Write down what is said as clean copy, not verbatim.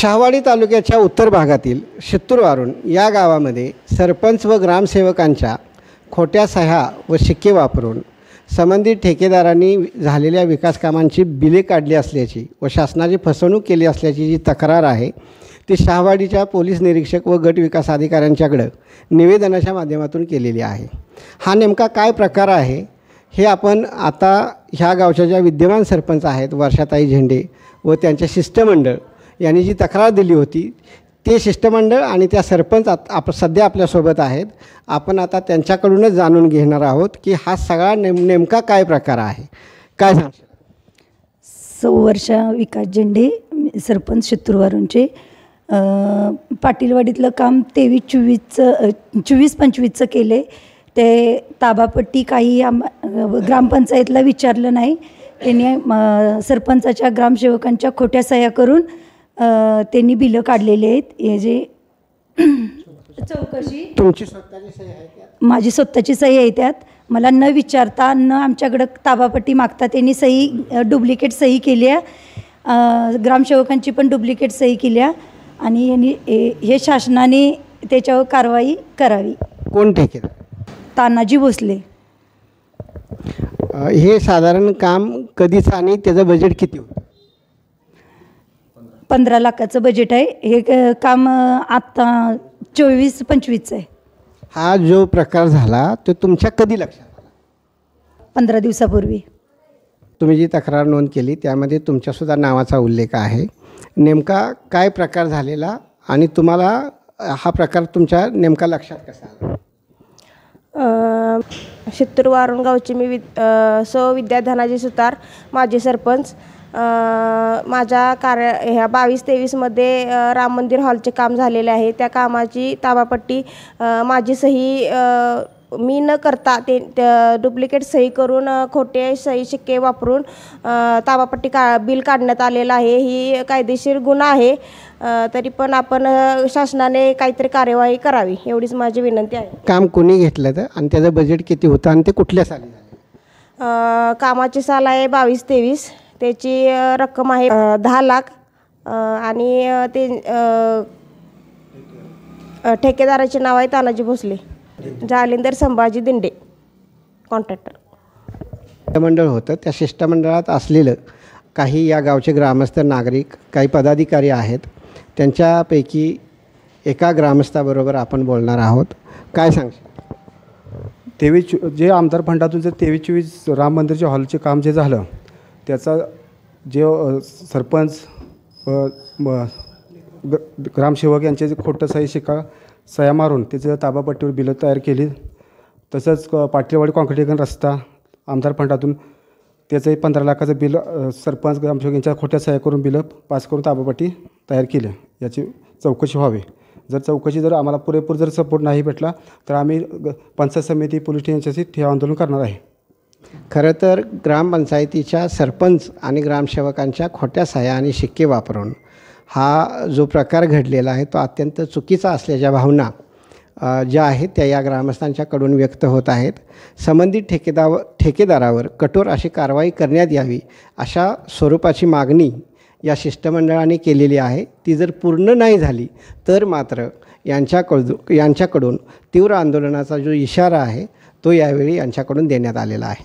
शहावाडी तालुक्याच्या उत्तर भागातील शित्तूरवारून या गावामध्ये सरपंच व ग्रामसेवकांच्या खोट्या सह्या व शिक्के वापरून संबंधित ठेकेदारांनी झालेल्या विकास कामांची बिले काढली असल्याची व शासनाची फसवणूक केली असल्याची जी तक्रार आहे ती शहावाडीच्या पोलीस निरीक्षक व गट विकास अधिकाऱ्यांच्याकडे निवेदनाच्या माध्यमातून केलेली आहे। हा नेमका काय प्रकार आहे हे आपण आता ह्या गावच्या ज्या विद्यमान सरपंच आहेत वर्षाताई झेंडे व त्यांचे शिष्टमंडळ यांनी जी तक्रार दिली होती ते शिष्टमंडळ आणि त्या सरपंच सध्या आपल्यासोबत आहेत। आपण आता त्यांच्याकडूनच जाणून घेणार आहोत की हा सगळा नेमका काय प्रकार आहे। काय सांगशील? वर्षा विकास झेंडे, सरपंच शित्तूरवारूनचे। पाटीलवाडीतलं काम 23-24-25चं केले। ते ताबापट्टी काही ग्रामपंचायतला विचारलं नाही। त्यांनी सरपंचाच्या ग्रामसेवकांच्या खोट्या सह्या करून त्यांनी बिलं काढलेले आहेत। हे जे चौकशी तुमची स्वतःची सही आहे त्यात? माझी स्वतःची सही आहे त्यात। मला न विचारता न आमच्याकडं ताबापट्टी मागता त्यांनी सही डुप्लिकेट सही केली आहे। ग्रामसेवकांची पण डुप्लिकेट सही केली आहे आणि यांनी हे शासनाने त्याच्यावर कारवाई करावी। कोण ठेकेदार? तानाजी भोसले। हे साधारण काम कधीचं आणि त्याचं बजेट किती होतं? 15 लाखाचं बजेट आहे। हे काम आत्ता 24-25चं आहे। हा जो प्रकार झाला तो तुमच्या कधी लक्षात आला? 15 दिवसापूर्वी। तुम्ही जी तक्रार नोंद केली त्यामध्ये तुमच्यासुद्धा नावाचा उल्लेख आहे। नेमका काय प्रकार झालेला आणि तुम्हाला हा प्रकार तुमच्या नेमका लक्षात कसा आला? शित्तूरवारून गावची मी विद्या धनाजी सुतार, माजी सरपंच। माझ्या ह्या 22-23मध्ये राम मंदिर हॉलचे काम झालेले आहे। त्या कामाची ताबापट्टी माझी सही मी न करता ते डुप्लिकेट सही करून खोटे सही शिक्के वापरून ताबापट्टी बिल काढण्यात आलेलं आहे। ही कायदेशीर गुन्हा आहे। तरी पण आपण शासनाने काहीतरी कार्यवाही करावी एवढीच माझी विनंती आहे। काम कोणी घेतलं तर आणि त्याचं बजेट किती होतं आणि ते कुठल्या साली झालं? कामाची साल आहे 22-23। त्याची रक्कम आहे 10 लाख आणि ते ठेकेदाराचे नाव आहे तानाजी भोसले, जालिंदर संभाजी दिंडे, कॉन्ट्रॅक्टर। शिष्टमंडळ होतं, त्या शिष्टमंडळात असलेलं काही या गावचे ग्रामस्थ नागरिक, काही पदाधिकारी आहेत, त्यांच्यापैकी एका ग्रामस्थाबरोबर आपण बोलणार आहोत। काय सांगशील? 23 जे आमदार फंडातून जर 23-24 राम मंदिरच्या हॉलचे काम जे झालं त्याचा जे सरपंच ग्रामसेवक यांचे जे खोटं सही शिक्का सह्या मारून त्याचं ताबापट्टीवर बिलं तयार केली। तसंच पाटीलवाडी काँक्रिटीकरण रस्ता आमदार फंडातून त्याचंही 15 लाखाचं बिल सरपंच ग्रामसेवक यांच्या खोट्या सह्या करून बिलं पास करून ताबापट्टी तयार केली। याची चौकशी व्हावी। जर चौकशी जर आम्हाला पुरेपूर जर सपोर्ट नाही भेटला तर आम्ही पंचायत समिती पोलीस स्टेशनशी ठेव आंदोलन करणार आहे। खरं तर ग्रामपंचायतीच्या सरपंच आणि ग्रामसेवकांच्या खोट्या सह्या आणि शिक्के वापरून हा जो प्रकार घडलेला आहे तो अत्यंत चुकीचा असल्याच्या भावना ज्या आहेत त्या या ग्रामस्थांच्याकडून व्यक्त होत आहेत। संबंधित ठेकेदारावर कठोर अशी कारवाई करण्यात यावी अशा स्वरूपाची मागणी या शिष्टमंडळाने केलेली आहे। ती जर पूर्ण नाही झाली तर मात्र यांच्याकडून तीव्र आंदोलनाचा जो इशारा आहे तो यावेळी यांच्याकडून देण्यात आलेला आहे।